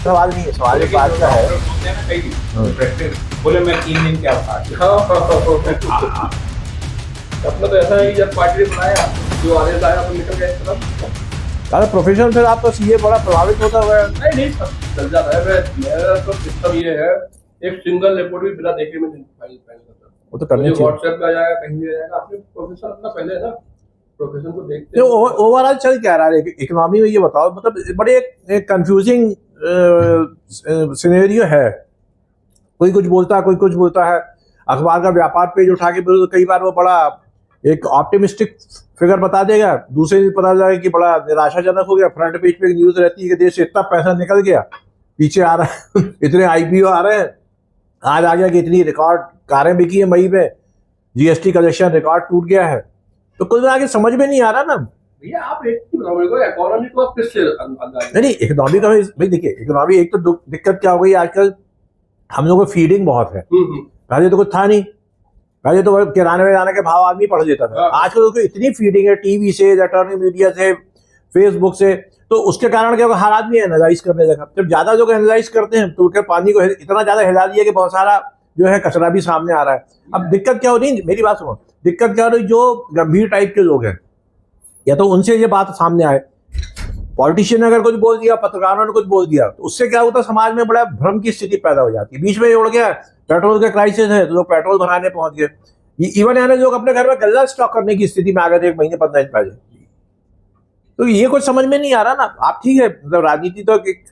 सवाल नहीं है, सवाल एक बात का है। बोले मैं 3 दिन क्या था। अपना तो ऐसा है कि जब पार्टी ने बनाया जो आदेश आया तो निकल गए तरफ। अरे प्रोफेशनल फिर आपका सीए बड़ा प्रभावित होता हुआ है। नहीं चल जाता है। मेरा तो सिस्टम ये है, एक सिंगल रिपोर्ट भी बिना देखे मैं फाइल करता हूँ। वो तो करनी चाहिए। व्हाट्सएप पे आ जाएगा, कहीं भी आ जाएगा, अपने प्रोफेशन अपना पहले है ना, प्रोफेशन को देखते तो ओवरऑल चल क्या रहा है इकोनॉमी में, ये बताओ। मतलब बड़े एक कंफ्यूजिंग सिनेरियो है। कोई कुछ बोलता है, कोई कुछ बोलता है। अखबार का व्यापार पेज उठा के कई बार वो बड़ा एक ऑप्टिमिस्टिक फिगर बता देगा, दूसरे दिन पता चलेगा कि बड़ा निराशाजनक हो गया। फ्रंट पेज पे एक न्यूज रहती है कि देश से इतना पैसा निकल गया, पीछे आ रहा है इतने आईपीओ आ रहे हैं। आज आ गया कि इतनी रिकॉर्ड कारें बिकी है मई में, जीएसटी कलेक्शन रिकॉर्ड टूट गया है। तो कुछ आगे समझ में नहीं आ रहा ना भैया। आप एक चीज बताओ मेरे को, इकोनॉमी को आप किससे अंदाजा? नहीं, इकोनॉमी का भाई देखिए, इकोनॉमी एक तो दिक्कत क्या हो गई आजकल, हम लोगों को फीडिंग बहुत है। पहले तो कुछ था नहीं, पहले तो किराने में जाने के भाव आदमी पढ़ लेता था। आजकल तो इतनी फीडिंग है, टीवी से, इलेक्ट्रॉनिक मीडिया से, फेसबुक से, तो उसके कारण क्या हर आदमी एनालाइज करने लगा। जब ज्यादा लोग एनालाइज करते हैं तो पानी को इतना ज्यादा हिला दिया कि बहुत सारा जो है कचरा भी सामने आ रहा है। अब दिक्कत क्या हो रही है, मेरी बात सुनो, दिक्कत क्या हो रही, जो गंभीर टाइप के लोग हैं या तो उनसे ये बात सामने आए। पॉलिटिशियन ने अगर कुछ बोल दिया, पत्रकारों ने कुछ बोल दिया, तो उससे क्या होता है, समाज में बड़ा भ्रम की स्थिति पैदा हो जाती है। बीच में ये उड़ गया पेट्रोल का क्राइसिस है तो लोग पेट्रोल भराने पहुंच गए। इवन यानी लोग अपने घर में गल्ला स्टॉक करने की स्थिति में आ गए थे 1 महीने 15 दिन पहले। तो ये कुछ समझ में नहीं आ रहा ना। आप ठीक है, मतलब राजनीति तो एक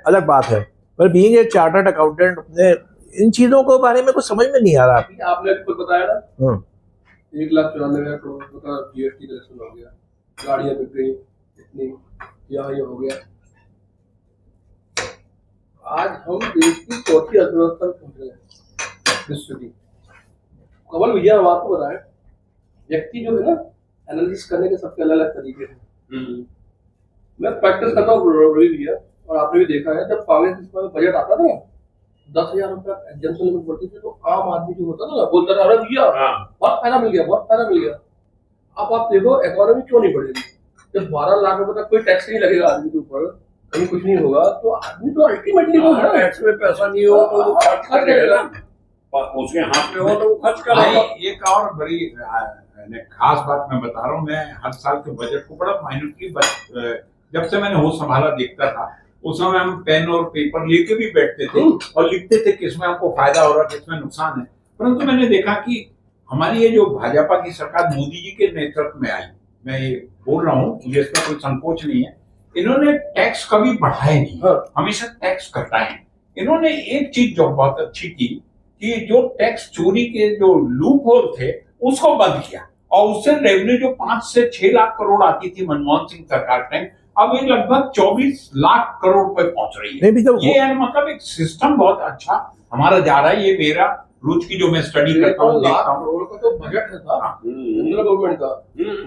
अलग बात है, पर बीइंग ए चार्टर्ड अकाउंटेंट अपने इन चीजों को बारे में कुछ समझ में नहीं आ रहा। आपने खुद बताया ना 1,94,000 करोड़ का जीएसटी कलेक्शन हो गया, गाड़ियां बिक गई इतनी, यहाँ ये हो गया। आज हम देश की चौथी अर्थव्यवस्था में पहुंच गए विश्व की। कमल भैया हम आपको बताएं, व्यक्ति जो है ना एनालिसिस करने के सबके अलग अलग तरीके हैं। मैं प्रैक्टिस करता हूँ रवि भैया, और आपने भी देखा है जब कांग्रेस में बजट आता था ना, 10,000 रुपया एग्जाम्पल में बोलती थी, तो आम आदमी जो होता था ना बोलता था, अरे भैया बहुत फायदा मिल गया, बहुत फायदा मिल गया। अब आप देखो इकोनॉमी क्यों नहीं बढ़ेगी जब 12 लाख रुपए तक कोई टैक्स नहीं लगेगा आदमी के ऊपर, कहीं कुछ नहीं होगा, तो आदमी तो अल्टीमेटली वो है टैक्स में पैसा नहीं हो तो वो खर्च करेगा, उसके हाथ में हो तो वो खर्च करेगा। एक और बड़ी खास बात मैं बता रहा हूँ, मैं हर साल के बजट को बड़ा माइन्यूटली, जब से मैंने होश संभाला देखता था, उस समय हम पेन और पेपर लेके भी बैठते थे और लिखते थे किसमें हमको फायदा हो रहा है, किसमें नुकसान है। परंतु मैंने देखा कि हमारी ये जो भाजपा की सरकार मोदी जी के नेतृत्व में आई, मैं ये बोल रहा हूँ, मुझे इसमें कोई संकोच नहीं है, इन्होंने टैक्स कभी बढ़ाए नहीं, हमेशा टैक्स घटाए। इन्होंने एक चीज जो बहुत अच्छी की कि जो टैक्स चोरी के जो लूप होल थे उसको बंद किया, और उससे रेवेन्यू जो 5 से 6 लाख करोड़ आती थी मनमोहन सिंह सरकार में, अब ये लगभग 24 लाख करोड़ रुपए पहुंच रही है। ये मतलब एक सिस्टम बहुत अच्छा हमारा जा रहा है। ये मेरा रोज की जो मैं स्टडी करता हूँ, देखता हूँ। करोड़ का तो बजट है था केंद्र गवर्नमेंट का,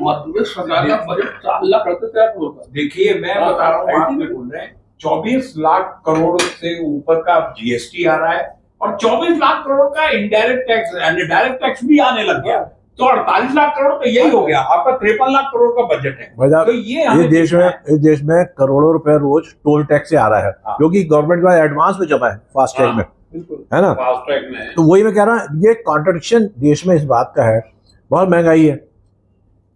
मध्य प्रदेश सरकार का बजट 4 लाख 38,000 करोड़ का। देखिए मैं बता रहा हूँ, आप बोल रहे हैं 24 लाख करोड़ से ऊपर का जीएसटी आ रहा है, और 24 लाख करोड़ का इनडायरेक्ट टैक्स, डायरेक्ट टैक्स भी आने लग गया, तो 48 लाख करोड़ तो यही हो गया। आपका 53 लाख करोड़ का बजट है। तो ये देश में करोड़ों रुपए रोज टोल टैक्स से आ रहा है, क्योंकि गवर्नमेंट का एडवांस में जमा है फास्टैग में, है ना, फास्टैग में। तो वही मैं कह रहा हूँ, ये कॉन्ट्रडिक्शन देश में इस बात का है, बहुत महंगाई है।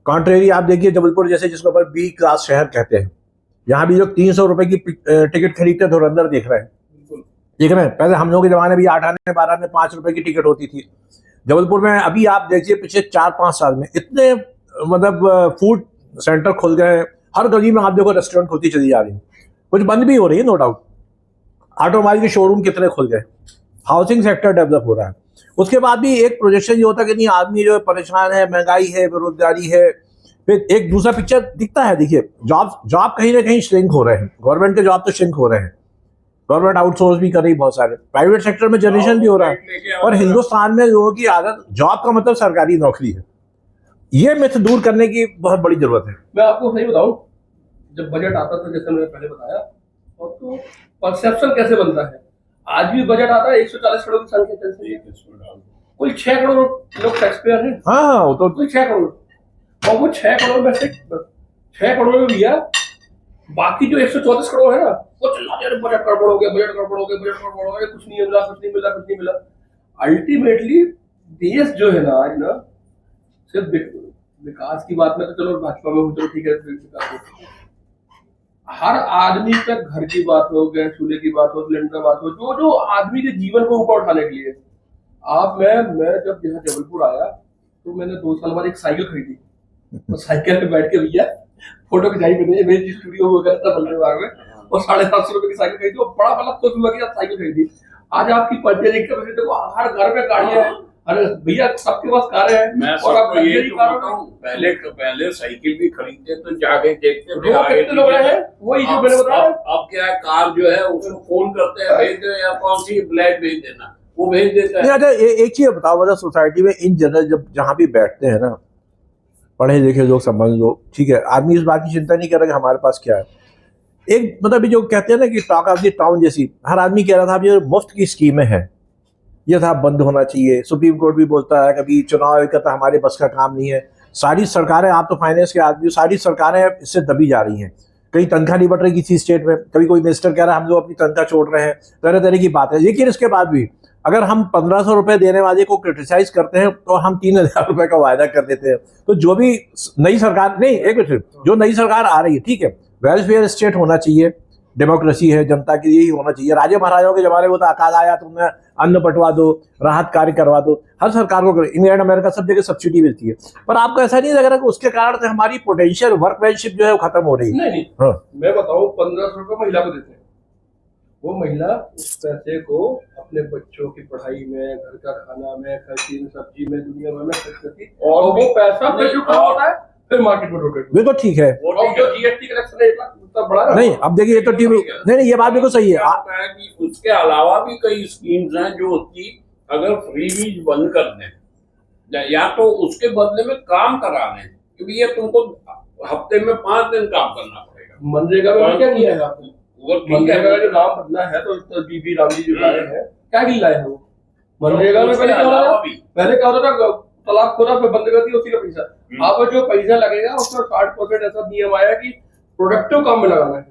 कॉन्ट्रेरी आप देखिए जबलपुर जैसे, जिसको अपन बी क्लास शहर कहते हैं, यहाँ भी लोग 300 रुपए की टिकट खरीदते धुरंधर देख रहे हैं। पहले हम लोग के जमाने भी 8 आने 12 आने 5 रुपए की टिकट होती थी। जबलपुर में अभी आप देखिए पिछले 4-5 साल में इतने मतलब फूड सेंटर खुल गए, हर गली में आप देखो रेस्टोरेंट खुलती चली जा रही है, कुछ बंद भी हो रही है नो डाउट। ऑटोमोबाइल के शोरूम कितने खुल गए, हाउसिंग सेक्टर डेवलप हो रहा है। उसके बाद भी एक प्रोजेक्शन ये होता है कि नहीं, आदमी जो परेशान है, महंगाई है, बेरोजगारी है, फिर एक दूसरा पिक्चर दिखता है। देखिए जॉब कहीं ना कहीं श्रिंक हो रहे हैं, गवर्नमेंट के जॉब तो श्रिंक हो रहे हैं, गवर्नमेंट आउटसोर्स भी कर रही बहुत सारे, प्राइवेट सेक्टर में जनरेशन भी हो रहा है। और हिंदुस्तान में लोगों की आदत, जॉब का मतलब सरकारी नौकरी है, ये मिथ दूर करने की बहुत बड़ी जरूरत है। मैं आपको सही बताऊं, जब बजट आता था जैसे मैंने पहले बताया, और तो परसेप्शन कैसे बनता है, आज भी बजट आता है 140 करोड़ की संख्या कैसे, कुल 6 करोड़ लोग टैक्स पेयर हैं। हाँ, वो तो कुल 6 करोड़, और वो 6 करोड़ में से 6 करोड़ में भैया बाकी जो 134 करोड़ है ना, वो चिल्लाते रहे बजट गड़बड़ हो गया, बजट गड़बड़ हो गया, बजट गड़बड़ हो गया, कुछ नहीं मिला, कुछ नहीं मिला, कुछ नहीं मिला। अल्टीमेटली देश जो है ना आज ना, सिर्फ विकास की बात में तो चलो भाजपा में हो, चलो ठीक है, हर आदमी तक घर की बात हो, गैस चूल्हे की बात हो, सिलेंडर की बात हो, जो जो आदमी के जीवन को ऊपर उठाने के लिए। आप मैं जब यहाँ जबलपुर आया तो मैंने 2 साल बाद एक साइकिल खरीदी। तो साइकिल पे बैठ के भैया फोटो खिंचाई मैंने, मेरी स्टूडियो वगैरह था बल्ले बाग में, और 750 रुपए की साइकिल खरीदी, और बड़ा मतलब खुश हुआ कि साइकिल खरीदी। आज आपकी परचेजिंग कैपेसिटी देखो, हर घर में गाड़ियां हैं, अरे भैया सबके पास कारें हैं। मैं और आप ये तो बताता हूं, पहले साइकिल भी खरीदते तो जाके देखते थे आगे कितने लोग रहे हैं, वही जो मैंने बताया। अब क्या है, कार जो है उसको फोन करते हैं, भेज दो, या कौन सी ब्लैक भेज देना, वो भेज देता है। अच्छा, एक चीज बताओ, मतलब सोसाइटी में इन जनरल जब जहाँ भी बैठते हैं ना, पढ़े लिखे लोग, समझ लोग, ठीक है, आदमी इस बात की चिंता नहीं कर रहा कि हमारे पास क्या है। एक मतलब जो कहते हैं ना कि टॉक ऑफ द टाउन जैसी, हर आदमी कह रहा था ये मुफ्त की स्कीमें हैं, ये था बंद होना चाहिए। सुप्रीम कोर्ट भी बोलता है कभी चुनाव का, तो हमारे बस का काम नहीं है। सारी सरकारें, आप तो फाइनेंस के आदमी, सारी सरकारें इससे दबी जा रही हैं। कहीं तनख्वाह नहीं बढ़ रही किसी स्टेट में, कभी कोई मिनिस्टर कह रहा है हम लोग अपनी तनख्वाह छोड़ रहे हैं, तरह तरह की बात है। लेकिन इसके बाद भी अगर हम 1500 रुपये देने वाले को क्रिटिसाइज करते हैं तो हम 3000 रुपये का वायदा कर देते हैं। तो जो भी नई सरकार, नहीं एक मिनट, जो नई सरकार आ रही है, ठीक है, वेलफेयर स्टेट होना चाहिए, डेमोक्रेसी है, जनता के लिए ही होना चाहिए। राजे महाराजाओं के जमाने में तो अकाल आया तो उन्हें अन्न बंटवा दो, राहत कार्य करवा दो, हर सरकार को, इंग्लैंड अमेरिका सब जगह सब्सिडी मिलती है। पर आपको ऐसा नहीं लग रहा कि उसके कारण से हमारी पोटेंशियल वर्कमैनशिप जो है वो खत्म हो रही है? नहीं, हाँ। मैं बताऊं, 1500 रुपये महिला को देते हैं, वो महिला उस पैसे को अपने बच्चों की पढ़ाई में, घर का खाना में, खर्ची में, सब्जी में, दुनिया भर में खर्च करती, और वो पैसा फिर जो कहाँ होता है, फिर मार्केट में रोटेट। बिल्कुल ठीक है। और जो जीएसटी कलेक्शन है 1 लाख उतना बड़ा ना, नहीं अब देखिए, ये तो ठीक नहीं, ये बात बिल्कुल सही है। होता है कि उसके अलावा भी कई स्कीम्स हैं जो उसकी अगर फ्रीबीज बंद कर दें, या तो उसके बदले में काम करा लें, क्योंकि ये तुमको हफ्ते में 5 दिन काम करना पड़ेगा। मनरेगा में क्या किया है आपने? मनरेगा का जो नाम बदला है तो बीबी राम जी जो लाए हैं, क्या गिल लाए हैं वो? मनरेगा में पहले क्या होता था, तालाब खोदा फिर बंद कर दिया, उसी का पैसा। अब जो पैसा लगेगा उसमें 60% ऐसा नियम आया कि प्रोडक्टिव काम में लगाना है,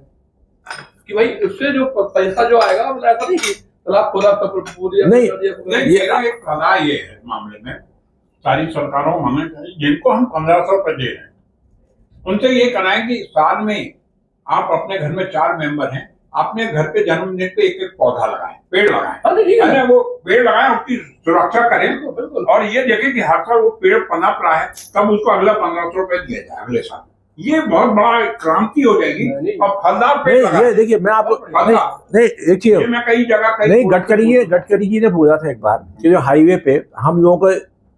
कि भाई उससे जो पैसा जो आएगा, मतलब ऐसा नहीं कि तालाब खोदा पूरी नहीं, मेरा एक सलाह ये है मामले में, सारी सरकारों को हमें जिनको हम 1500 रुपए दे रहे हैं, उनसे ये कराएं कि साल में आप अपने घर में 4 मेंबर हैं, अपने घर पे जन्मदिन पे एक पौधा लगाएं, पेड़ लगाएं, वो पेड़ लगाएं, उसकी सुरक्षा करें, और ये देखें कि हर साल वो पेड़ पनप रहा है, तब उसको अगला 1500 रुपए दिया जाए अगले साल। ये बहुत बड़ा क्रांति हो जाएगी। और फलदार पेड़ ये देखिए, मैं आपको नहीं एक चीज, मैं कई जगह नहीं, गडकरी जी ने बोला था एक बार कि जो हाईवे पे हम लोगों को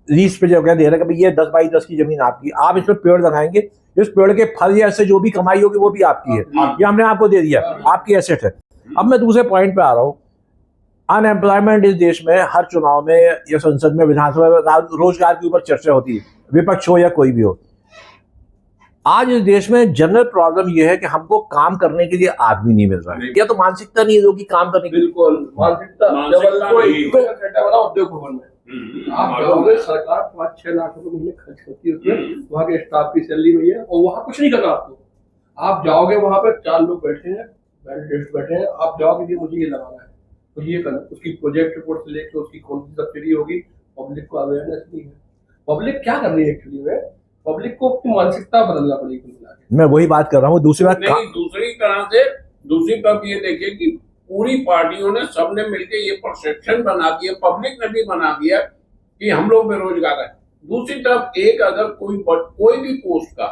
लीज पे जगह दे रहे हैं कि ये 10 बाई 10 की जमीन आपकी, आप इस पर पेड़ लगाएंगे, इस पेड़ के फल या इससे जो भी कमाई होगी वो भी आपकी है, ये हमने आपको दे दिया, आपकी एसेट है। अब मैं दूसरे पॉइंट पे आ रहा हूँ। अनएम्प्लॉयमेंट इस देश में हर चुनाव में या संसद में, विधानसभा में रोजगार के ऊपर चर्चा होती है, विपक्ष हो या कोई भी हो। आज इस देश में जनरल प्रॉब्लम यह है कि हमको काम करने के लिए आदमी नहीं मिल रहा है, या तो मानसिकता नहीं है लोगों की काम करने की। बिल्कुल मानसिकता उद्योग भवन में आप जाओगे, सरकार 5-6 लाख रुपए महीने खर्च करती है उसमें, वहाँ के स्टाफ की सैलरी में है, और वहाँ कुछ नहीं करना आपको। आप जाओगे वहाँ पे 4 लोग बैठे हैं, बैठे हैं, आप जाओगे कि मुझे ये लगाना है, मुझे ये करना, उसकी प्रोजेक्ट रिपोर्ट से लेकर उसकी कौन सी सब्सिडी होगी, पब्लिक को अवेयरनेस नहीं है। पब्लिक क्या कर रही है एक्चुअली में, पब्लिक को अपनी मानसिकता बदलना पड़ेगी। मैं वही बात कर रहा हूँ। दूसरी बात नहीं, दूसरी तरह से दूसरी तरफ ये देखिए कि पूरी पार्टियों ने, सबने मिलकर ये परसेप्शन बना दिया, पब्लिक ने भी बना दिया कि हम लोग बेरोजगार हैं। दूसरी तरफ एक अगर कोई भी पोस्ट का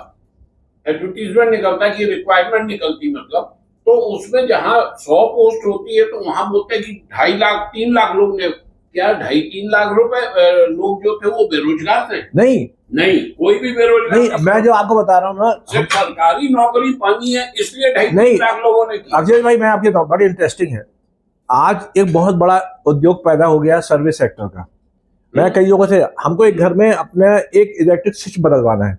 एडवर्टीजमेंट निकलता है कि रिक्वायरमेंट निकलती, मतलब तो उसमें जहां 100 पोस्ट होती है तो वहां बोलते हैं कि 2.5 लाख 3 लाख लोग ने, क्या 2.5-3 लाख रुपए लोग जो थे वो बेरोजगार थे? नहीं, कोई भी बेरोजगार नहीं। मैं जो आपको बता रहा हूँ ना, सिर्फ सरकारी नौकरी पानी है इसलिए 2.5-3 लाख लोगों ने की। अक्षय भाई मैं आपके बताऊँ, बड़ी इंटरेस्टिंग है। आज एक बहुत बड़ा उद्योग पैदा हो गया सर्विस सेक्टर का। मैं कई लोगों से, हमको एक घर में अपने एक इलेक्ट्रिक स्विच बदलवाना है,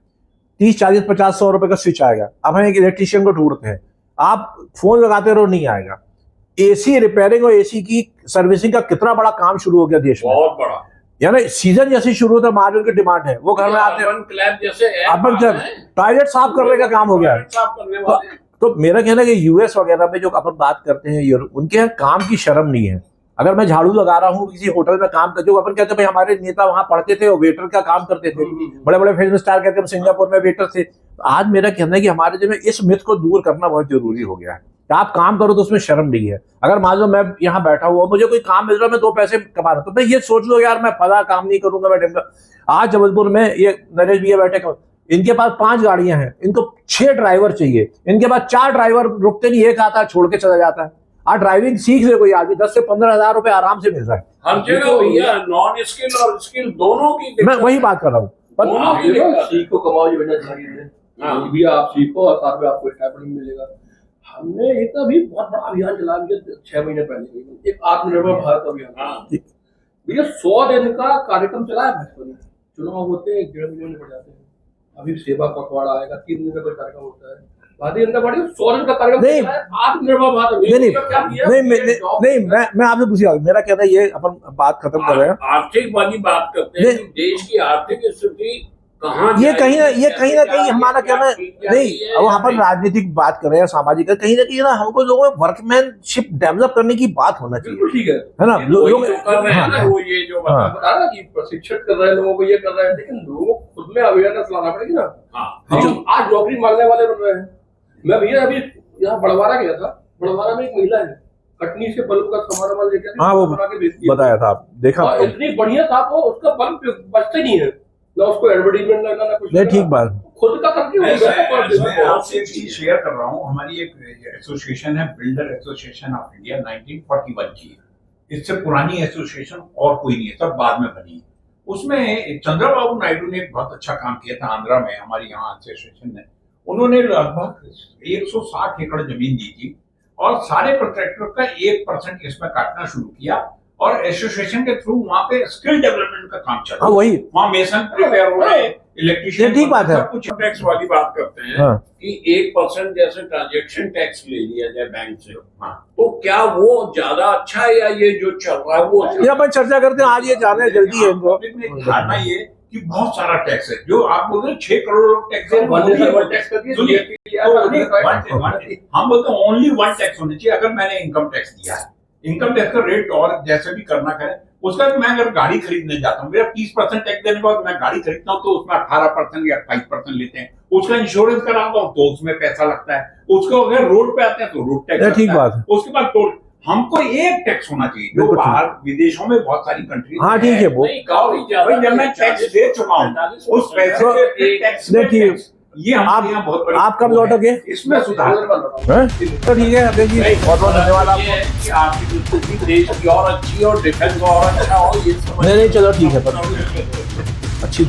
30, 40, 50, 100 रुपए का स्विच आएगा। अब हम एक इलेक्ट्रिशियन को ढूंढते हैं, आप फोन लगाते रहो नहीं आएगा। एसी रिपेयरिंग और एसी की सर्विसिंग का कितना बड़ा काम शुरू हो गया देश में, बहुत बड़ा। यानी सीजन जैसे शुरू होता है, मार्जिन की डिमांड है, वो घर में आते हैं, अर्बन क्लैब जैसे अर्बन क्लैब टॉयलेट साफ करने का काम हो गया है। साफ करने वाले तो मेरा कहना है कि यूएस वगैरह में जो अपन बात करते हैं यूरोप, उनके यहाँ काम की शर्म नहीं है। अगर मैं झाड़ू लगा रहा हूँ किसी होटल में काम कर, जो अपन कहते हैं भाई हमारे नेता वहां पढ़ते थे और वेटर का काम करते थे, बड़े बड़े फिल्म स्टार कहते हैं सिंगापुर में वेटर थे। आज मेरा कहना है कि हमारे जो इस मिथ को दूर करना बहुत जरूरी हो गया है कि आप काम करो तो उसमें शर्म नहीं है। अगर मान लो मैं यहाँ बैठा हुआ, मुझे कोई काम मिल रहा है, मैं 2 पैसे कमा रहा हूं, तो मैं ये सोच लो यार मैं फला काम नहीं करूंगा, मैं आज जबलपुर में ये नरेश भैया बैठे, इनके पास 5 गाड़ियां हैं, इनको 6 ड्राइवर चाहिए, इनके पास 4 ड्राइवर रुकते नहीं, एक आता है छोड़ के चला जाता है। आज ड्राइविंग सीख ले कोई आदमी, 10 से 15 हजार रुपए आराम से मिल रहा है हर जगह भैया, नॉन स्किल और स्किल दोनों की। मैं वही बात कर रहा हूँ। सीखो कमाओ ये वजह चाहिए, भी आप सीखो और साथ में आपको स्टाइपेंड मिलेगा। हमने एक अभी बहुत बड़ा अभियान चला दिया 6 महीने पहले, एक आत्मनिर्भर भारत अभियान। भैया 100 दिन का कार्यक्रम चला है भाजपा ने। चुनाव होते हैं 1.5 महीने पड़ जाते हैं। अभी सेवा पखवाड़ा आएगा, 3 दिन का कोई कार्यक्रम होता है। भारतीय जनता पार्टी 100 दिन का कार्यक्रम आत्मनिर्भर भारत। नहीं, मैं आपसे पूछिए, मेरा कहना है ये अपन बात खत्म कर रहे हैं, आर्थिक वाली बात करते हैं, देश की आर्थिक स्थिति कहाँ, ये कहीं ना कहीं हमारा कहना नहीं, अब अपन राजनीतिक बात कर रहे हैं, सामाजिक, कहीं ना कहीं ना हमको लोगों में वर्कमैनशिप डेवलप करने की बात होना चाहिए, ठीक है ना। लोग कर रहे हैं ना, वो ये जो बता रहा कि प्रशिक्षित कर रहे हैं लोगों को, ये कर रहे हैं, लेकिन लोगों को खुद में अवेयरनेस लाना पड़ेगी ना। हम आज नौकरी मांगने वाले बन रहे हैं। मैं भैया अभी यहाँ बड़वारा गया था, बड़वारा में एक महिला है, कटनी से बल्ब का सामान लेकर, हाँ वो बताया था, आप देखा, इतनी बढ़िया था वो, उसका बल्ब बचते नहीं है ना, उसको एडवर्टाइजमेंट लगना ना कुछ। नहीं ठीक बात, खुद का करके मैं आपसे एक चीज शेयर कर रहा हूँ। हमारी एक एसोसिएशन है, बिल्डर एसोसिएशन ऑफ इंडिया, 1941 की। इससे पुरानी एसोसिएशन और कोई नहीं है, सब बाद में बनी है। उसमें चंद्रबाबू नायडू ने एक बहुत अच्छा काम किया था आंध्रा में, हमारी यहाँ एसोसिएशन ने। उन्होंने लगभग 160 एकड़ जमीन दी थी और सारे कॉन्ट्रैक्टर का 1% इसमें काटना शुरू किया, और एसोसिएशन के थ्रू वहाँ पे स्किल डेवलपमेंट का काम चल रहा है। वही वहाँ मेसन प्रिपेयर हो रहे, इलेक्ट्रिशियन, ठीक बात है। सब कुछ टैक्स वाली बात करते हैं कि 1% जैसे ट्रांजैक्शन टैक्स ले लिया जाए बैंक से, तो क्या वो ज्यादा अच्छा है या ये जो चल रहा है वो? ये अपन चर्चा करते हैं, आज ये जाने जल्दी है इनको। धारणा ये कि बहुत सारा टैक्स है, जो आप बोल रहे हैं 6 करोड़ लोग टैक्स है, हम बोलते हैं ओनली 1 टैक्स होना चाहिए। अगर मैंने इनकम टैक्स दिया है, इनकम टैक्स का रेट और जैसे भी करना करें, उसका मैं अगर गाड़ी खरीदने जाता हूँ, मेरा 30% टैक्स देने के बाद मैं गाड़ी खरीदता हूँ, तो उसमें 18% या 28% लेते हैं। उसका इंश्योरेंस कराता हूँ तो उसमें पैसा लगता है, उसको अगर रोड पे आते हैं तो रोड टैक्स, ठीक बात है। उसके बाद टोल। हमको एक टैक्स होना चाहिए, जो बाहर विदेशों में बहुत सारी कंट्री, हाँ ठीक है, वो जब मैं टैक्स दे चुका हूँ उस पैसे के टैक्स देखिए, ये हम यहाँ बहुत बड़ी, आप कब लौटोगे? इसमें सुधार तो ठीक है, देखिए बहुत बहुत धन्यवाद आपको। आपकी स्थिति देश की और अच्छी और डिफेंस और अच्छा हो, ये नहीं चलो ठीक है, अच्छी